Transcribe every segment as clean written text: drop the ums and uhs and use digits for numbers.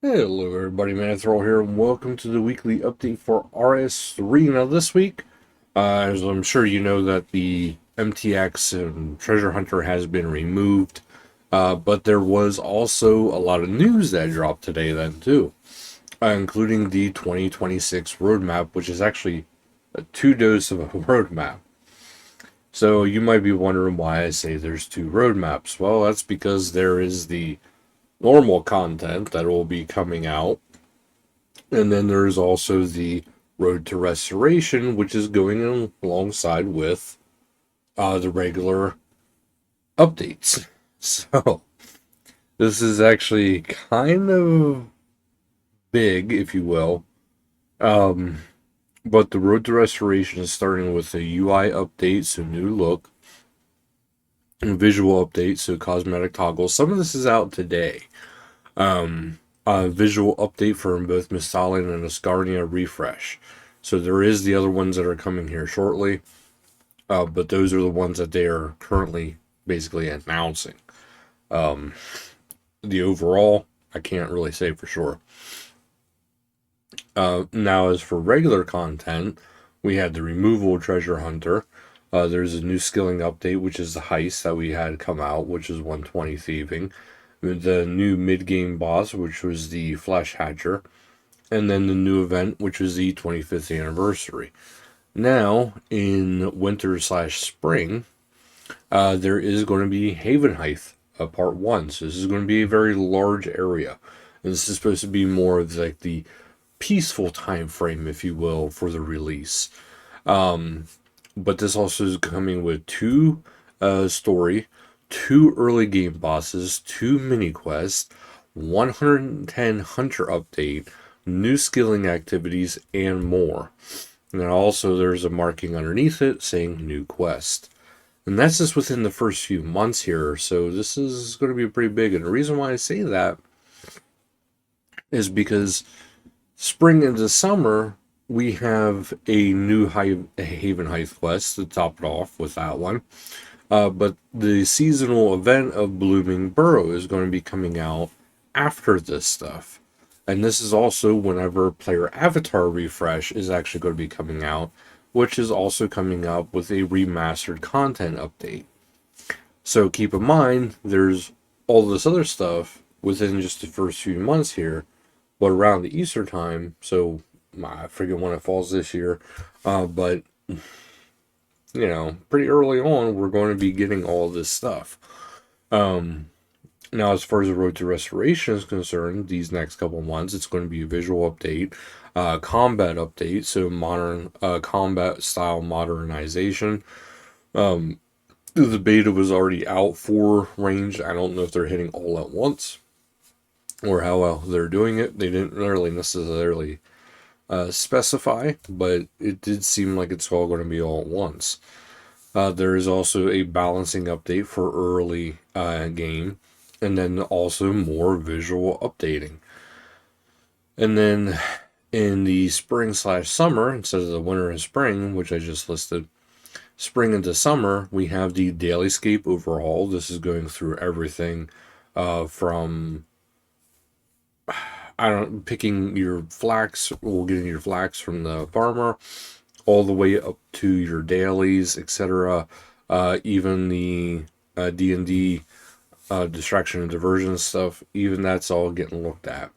Hello everybody, Manithral here, and welcome to the weekly update for RS3. Now this week, as I'm sure you know that the MTX and Treasure Hunter has been removed, but there was also a lot of news that dropped today then too, including the 2026 roadmap, which is actually a two-dose of a roadmap. So you might be wondering why I say there's two roadmaps. Well, that's because there is the normal content that will be coming out, and then there's also the Road to Restoration, which is going alongside with the regular updates. So, this is actually kind of big, if you will. Um, but the Road to Restoration is starting with a UI update, so new look, and visual update, so cosmetic toggles. Some of this is out today. Visual update for both Mistalin and Ascarnia refresh. So there is the other ones that are coming here shortly, but those are the ones that they are currently basically announcing. The overall, I can't really say for sure. Now, as for regular content, we had the removal Treasure Hunter. There's a new skilling update, which is the heist that we had come out, which is 120 thieving. The new mid-game boss, which was the Flesh Hatcher, and then the new event, which was the 25th anniversary. Now, in winter slash spring, there is going to be Havenheith, part one. So this is going to be a very large area. And this is supposed to be more of like the peaceful time frame, if you will, for the release. But this also is coming with two story, two early game bosses, two mini quests, 110 hunter update, new skilling activities, and more. And then also there's a marking underneath it saying new quest. And that's just within the first few months here, so this is going to be pretty big. And the reason why I say that is because spring into summer, we have a new Haven Heights quest to top it off with that one. But the seasonal event of Blooming Burrow is going to be coming out after this stuff. And this is also whenever player avatar refresh is actually going to be coming out, which is also coming up with a remastered content update. So keep in mind, there's all this other stuff within just the first few months here, but around the Easter time, so I forget when it falls this year, but pretty early on, we're going to be getting all this stuff. Now, as far as the Road to Restoration is concerned, these next couple months, it's going to be a visual update, combat update, so modern combat style modernization. The beta was already out for range. I don't know if they're hitting all at once or how well they're doing it. They didn't really necessarily specify, but it did seem like it's all going to be all at once. There is also a balancing update for early game, and then also more visual updating. And then in the spring slash summer, instead of the winter and spring, which I just listed, spring into summer, we have the Dailyscape overhaul. This is going through everything from picking your flax or getting your flax from the farmer, all the way up to your dailies, etc. Even the D&D distraction and diversion stuff, even that's all getting looked at.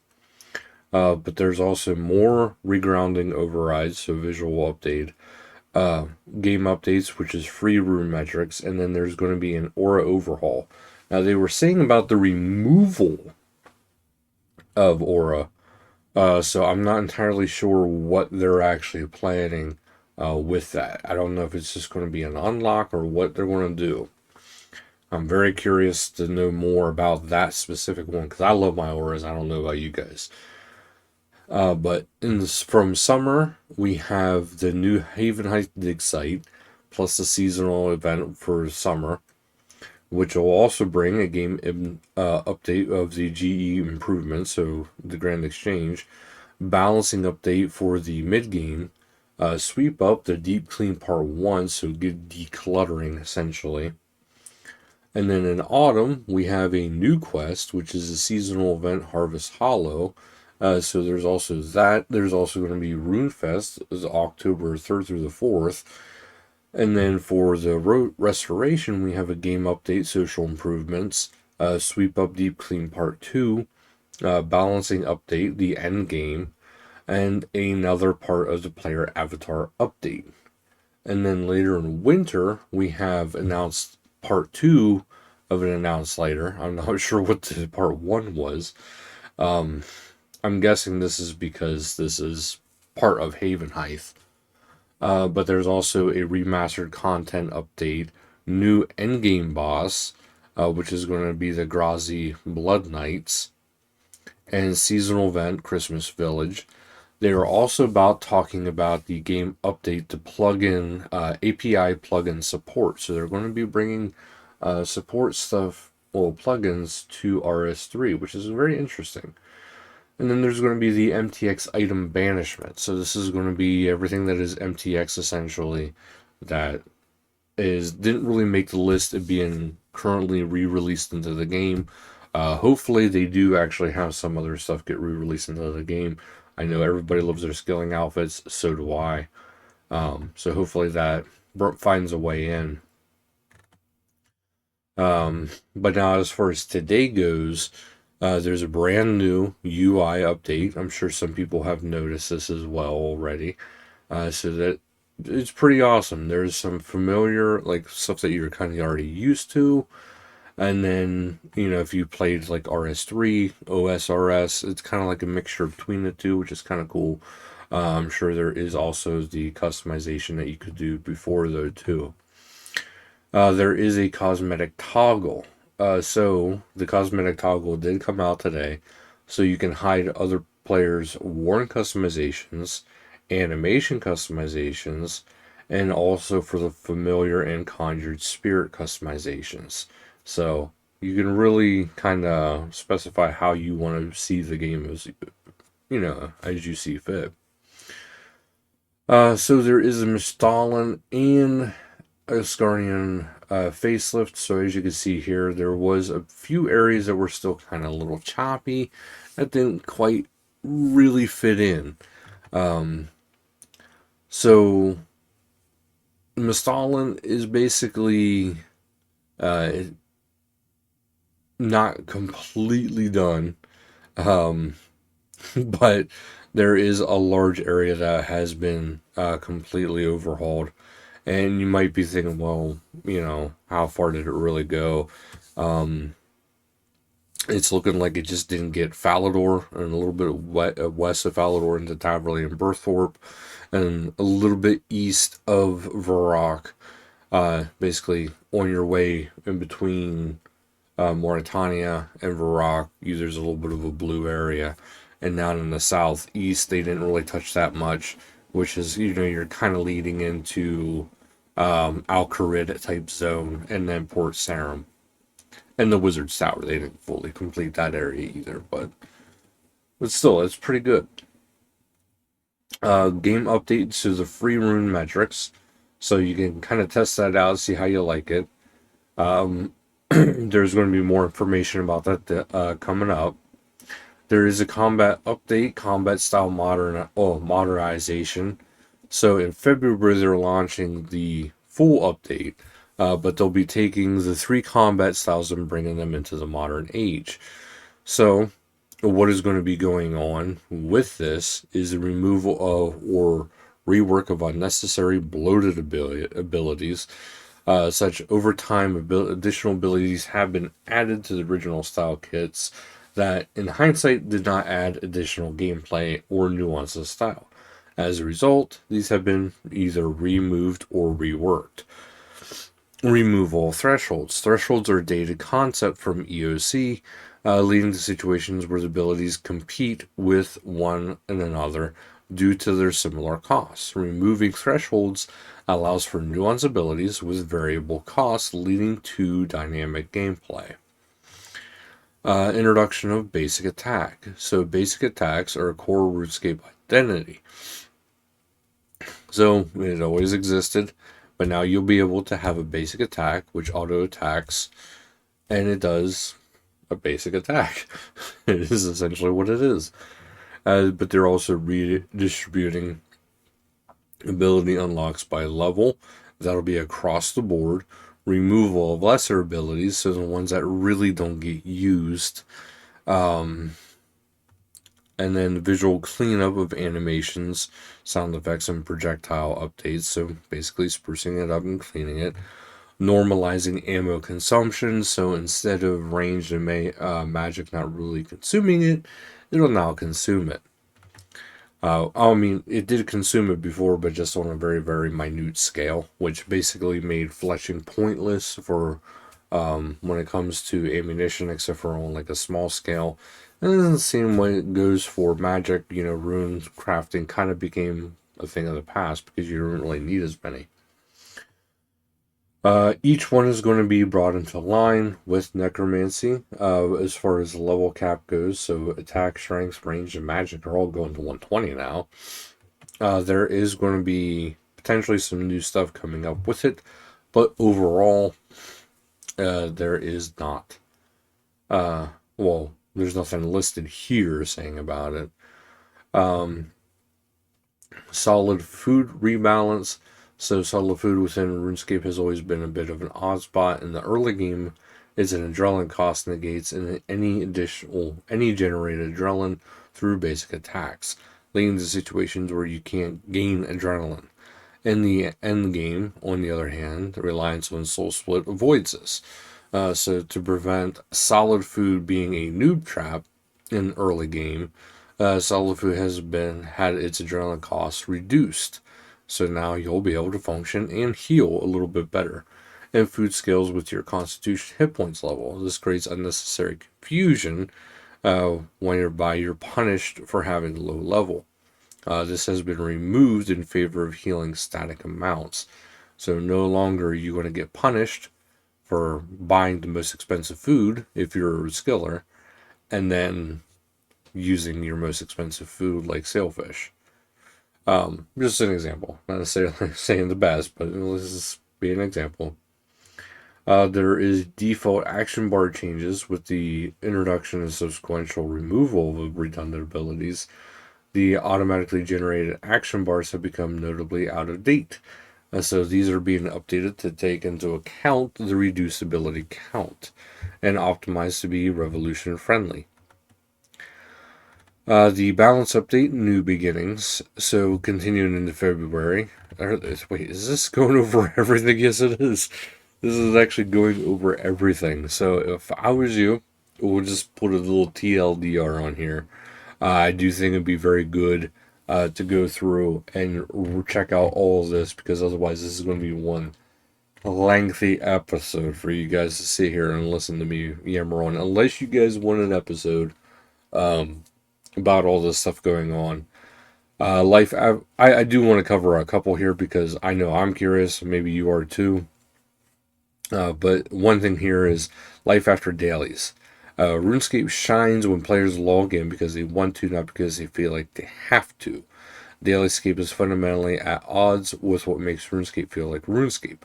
But there's also more regrounding overrides, so visual update, game updates, which is free room metrics, and then there's going to be an aura overhaul. Now, they were saying about the removal of aura, so I'm not entirely sure what they're actually planning with that. I don't know if it's just going to be an unlock or what they're going to do. I'm very curious to know more about that specific one because I love my auras. I don't know about you guys. But from summer, we have the new Haven Heights dig site, plus the seasonal event for summer, which will also bring a game update of the GE improvements, so the Grand Exchange, balancing update for the mid game, sweep up the deep clean part 1, so good decluttering essentially. And then in autumn, we have a new quest, which is a seasonal event Harvest Hollow, So there's also that. There's also going to be RuneFest, is October 3rd through the 4th. And then for the restoration, we have a game update, social improvements, sweep up deep clean part 2, balancing update, the end game, and another part of the player avatar update. And then later in winter, we have announced part 2 of an announced later. I'm not sure what the part 1 was. I'm guessing this is because this is part of Haven Heist. But there's also a remastered content update, new endgame boss, which is going to be the Grazi Blood Knights, and seasonal event Christmas Village. They are also talking about the game update to plug in API plugin support. So they're going to be bringing support stuff, well, plugins to RS3, which is very interesting. And then there's going to be the MTX item banishment. So this is going to be everything that is MTX essentially that didn't really make the list of being currently re-released into the game. Hopefully they do actually have some other stuff get re-released into the game. I know everybody loves their skilling outfits, so do I. So hopefully that finds a way in. But now as far as today goes, there's a brand new UI update. I'm sure some people have noticed this as well already. So that it's pretty awesome. There's some familiar like stuff that you're kind of already used to. And then, if you played like RS3, OSRS, it's kind of like a mixture between the two, which is kind of cool. I'm sure there is also the customization that you could do before though too. There is a cosmetic toggle. So the cosmetic toggle did come out today, so you can hide other players' worn customizations, animation customizations, and also for the familiar and conjured spirit customizations. So you can really kind of specify how you want to see the game as you see fit. So there is a Mistalin and Asgardian facelift. So as you can see here, there was a few areas that were still kind of a little choppy that didn't quite really fit in. So Mistalin is basically not completely done, but there is a large area that has been completely overhauled. And you might be thinking, well, how far did it really go? It's looking like it just didn't get Falador and a little bit west of Falador into Taverley and Berthorpe, and a little bit east of Varrock. Basically, on your way in between Mauritania and Varrock, there's a little bit of a blue area. And down in the southeast, they didn't really touch that much, which is, you're kind of leading into Al Kharid type zone, and then Port Sarim. And the Wizard's Tower, they didn't fully complete that area either, but still, it's pretty good. Game updates to the free rune metrics, so you can kind of test that out, see how you like it. There's going to be more information about that coming up. There is a combat update, combat style modernization. So in February, they're launching the full update, but they'll be taking the 3 combat styles and bringing them into the modern age. So what is going to be going on with this is the removal of or rework of unnecessary bloated abilities. Such over time additional abilities have been added to the original style kits that in hindsight did not add additional gameplay or nuance of style. As a result, these have been either removed or reworked. Removal thresholds. Thresholds are a dated concept from EOC, leading to situations where the abilities compete with one and another due to their similar costs. Removing thresholds allows for nuanced abilities with variable costs, leading to dynamic gameplay. Introduction of basic attack. So basic attacks are a core RuneScape identity. So it always existed, but now you'll be able to have a basic attack which auto attacks, and it does a basic attack. It is essentially what it is. but they're also redistributing ability unlocks by level. That'll be across the board. Removal of lesser abilities, so the ones that really don't get used. And then visual cleanup of animations, sound effects, and projectile updates. So basically sprucing it up and cleaning it. Normalizing ammo consumption, so instead of ranged and magic not really consuming it, it'll now consume it. I mean, it did consume it before, but just on a very, very minute scale, which basically made fletching pointless for when it comes to ammunition, except for on like a small scale. And it doesn't seem when it goes for magic, runes crafting kind of became a thing of the past because you don't really need as many. Each one is going to be brought into line with necromancy as far as the level cap goes. So attack, strength, range, and magic are all going to 120 now. There is going to be potentially some new stuff coming up with it, but overall, there is not. Well, there's nothing listed here saying about it. Solid food rebalance. So solid food within RuneScape has always been a bit of an odd spot. In the early game, it's an adrenaline cost negates any generated adrenaline through basic attacks, leading to situations where you can't gain adrenaline. In the end game, on the other hand, the reliance on Soul Split avoids this. So to prevent solid food being a noob trap in early game, solid food has had its adrenaline costs reduced. So now you'll be able to function and heal a little bit better. And food scales with your constitution hit points level. This creates unnecessary confusion whereby you're punished for having low level. This has been removed in favor of healing static amounts. So no longer are you going to get punished for buying the most expensive food if you're a skiller, and then using your most expensive food like sailfish. Just an example, not necessarily saying the best, but this is be an example. There is default action bar changes with the introduction and subsequential removal of redundant abilities. The automatically generated action bars have become notably out of date. So these are being updated to take into account the reduced ability count and optimized to be revolution friendly. The balance update, new beginnings. So continuing into February. Wait, is this going over everything? Yes, it is. This is actually going over everything. So if I was you, we'll just put a little TLDR on here. I do think it'd be very good to go through and check out all of this, because otherwise this is going to be one lengthy episode for you guys to sit here and listen to me yammer on, unless you guys want an episode about all this stuff going on. Life, I do want to cover a couple here because I know I'm curious, maybe you are too. But one thing here is life after dailies. RuneScape shines when players log in because they want to, not because they feel like they have to. Dailyscape is fundamentally at odds with what makes RuneScape feel like RuneScape.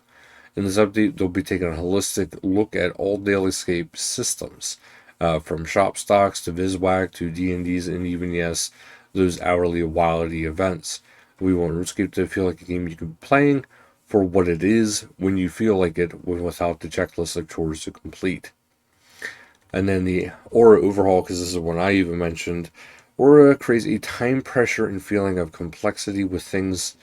In this update, they'll be taking a holistic look at all Dailyscape systems, from shop stocks to VizWhack to D&Ds, and even, yes, those hourly wildity events. We want RuneScape to feel like a game you can be playing for what it is when you feel like it, without the checklist of chores to complete. And then the aura overhaul, because this is one I even mentioned. Aura creates a time pressure and feeling of complexity with things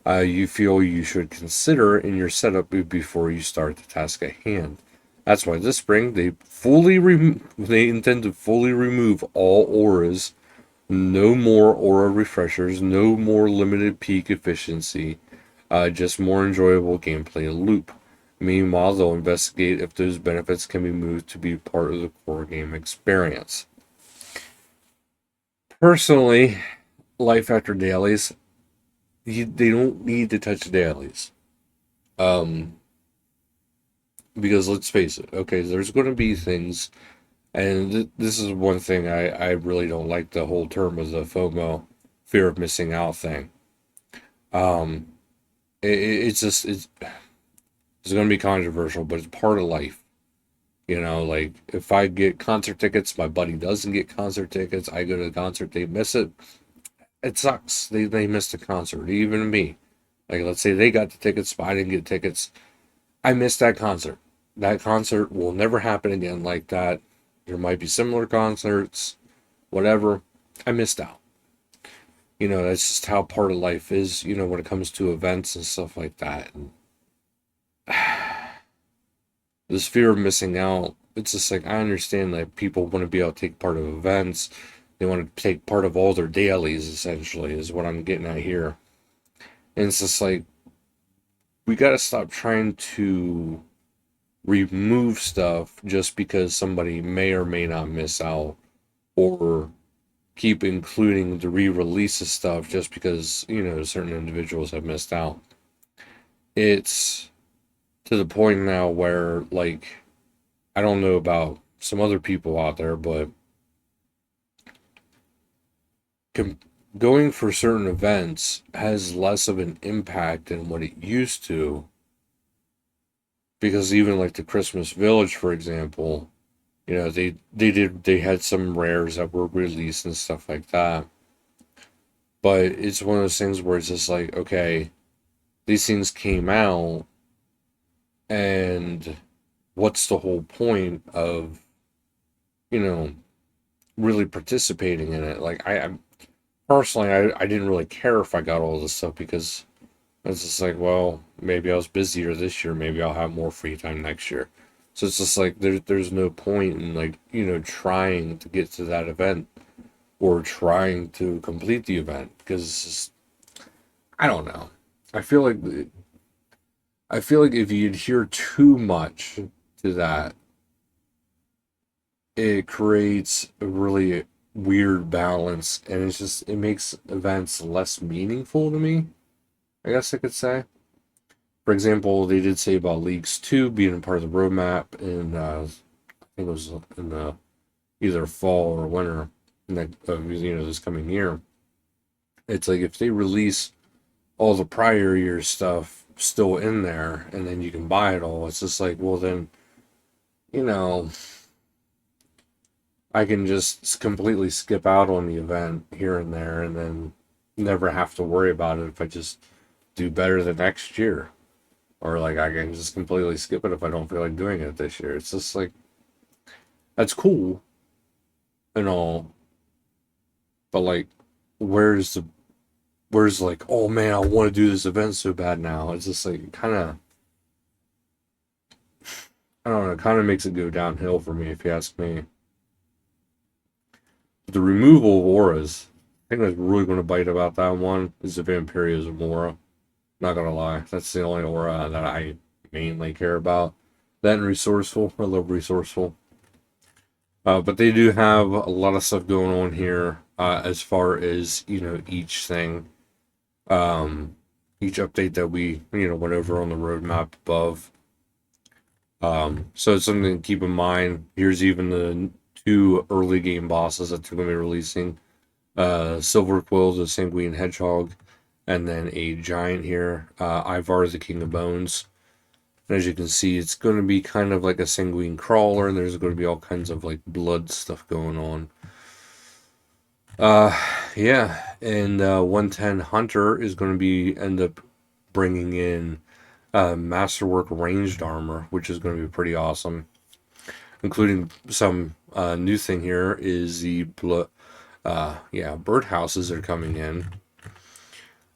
you feel you should consider in your setup before you start the task at hand. That's why this spring they intend to fully remove all auras. No more aura refreshers, no more limited peak efficiency, just more enjoyable gameplay loop. Meanwhile, they'll investigate if those benefits can be moved to be part of the core game experience. Personally, life after dailies, they don't need to touch dailies. Because let's face it, okay, there's going to be things, and this is one thing I really don't like, the whole term of the FOMO, fear of missing out thing. It's going to be controversial, but it's part of life. You know, like if I get concert tickets, my buddy doesn't get concert tickets. I go to the concert, they miss it. It sucks. They missed the concert. Even me. Like let's say they got the tickets, but I didn't get tickets. I missed that concert. That concert will never happen again like that. There might be similar concerts, whatever. I missed out. You know, that's just how part of life is, you know, when it comes to events and stuff like that. And this fear of missing out, it's just like I understand that people want to be able to take part of events. They want to take part of all their dailies, essentially, is what I'm getting at here. And it's just like we got to stop trying to remove stuff just because somebody may or may not miss out, or keep including the re-release of stuff just because, you know, certain individuals have missed out. It's to the point now where, like, I don't know about some other people out there, but com- going for certain events has less of an impact than what it used to. Because even like the Christmas Village, for example, you know, they had some rares that were released and stuff like that. But it's one of those things where it's just like, okay, these things came out, and what's the whole point of, you know, really participating in it? Like I personally, I didn't really care if I got all this stuff because it's just like, well, maybe I was busier this year, maybe I'll have more free time next year. So it's just like there's no point in, like, you know, trying to get to that event or trying to complete the event because it's just, I don't know. I feel like I feel like if you adhere too much to that, it creates a really weird balance, and it makes events less meaningful to me, I guess I could say. For example, they did say about Leagues 2 being a part of the roadmap, and I think it was in the either fall or winter, you know, this coming year. It's like if they release all the prior year stuff still in there, and then you can buy it all, it's just like, well, then, you know, I can just completely skip out on the event here and there, and then never have to worry about it if I just do better the next year. Or like I can just completely skip it if I don't feel like doing it this year. It's just like that's cool and all, but like where's the where's like, oh man, I want to do this event so bad now. It's just like kind of, I don't know, kind of makes it go downhill for me if you ask me. The removal of auras, I think I was really going to bite about that one. Is the Vampiria's aura. Not gonna lie, that's the only aura that I mainly care about. That and resourceful. I love resourceful. But they do have a lot of stuff going on here as far as, you know, each thing, um, each update that we, you know, went over on the roadmap above. So it's something to keep in mind. Here's even the two early game bosses that they're going to be releasing. Silver Quill, the Sanguine Hedgehog, and then a giant here, Ivar, the King of Bones. And as you can see, it's going to be kind of like a sanguine crawler, and there's going to be all kinds of like blood stuff going on. Yeah, and 110 Hunter is going to be end up bringing in Masterwork ranged armor, which is going to be pretty awesome. Including some new thing here is the birdhouses are coming in.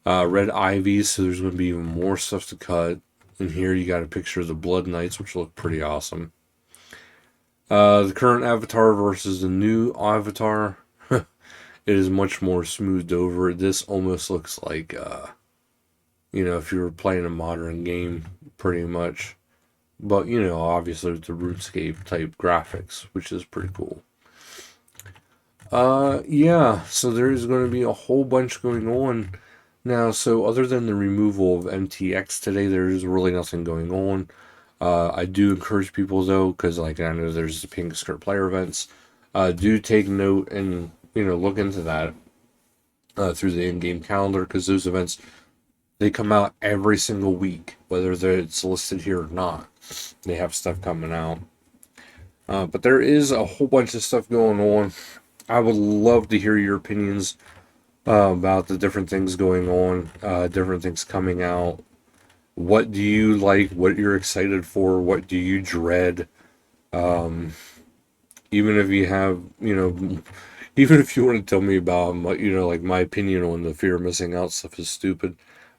Red Ivies, so there's going to be even more stuff to cut. And here you got a picture of the Blood Knights, which look pretty awesome. The current avatar versus the new avatar. It is much more smoothed over. This almost looks like, you know, if you were playing a modern game, pretty much. But, you know, obviously the RuneScape type graphics, which is pretty cool. Yeah, so there's going to be a whole bunch going on now. So other than the removal of MTX today, there's really nothing going on. I do encourage people though, because like I know there's the pink skirt player events. Do take note and, you know, look into that through the in-game calendar, because those events, they come out every single week, whether it's listed here or not. They have stuff coming out. But there is a whole bunch of stuff going on. I would love to hear your opinions about the different things going on, different things coming out. What do you like? What you're excited for? What do you dread? Even if you have, even if you want to tell me about, like my opinion on the fear of missing out stuff is stupid,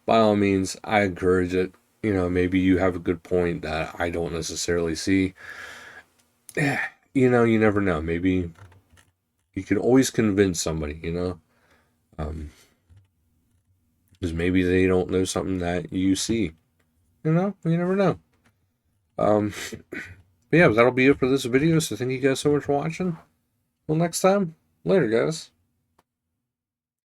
by all means, I encourage it. Maybe you have a good point that I don't necessarily see. You never know. Maybe you can always convince somebody, um, because maybe they don't know something that you see. You never know. Um, but yeah, that'll be it for this video. So thank you guys so much for watching. Till next time, later, guys.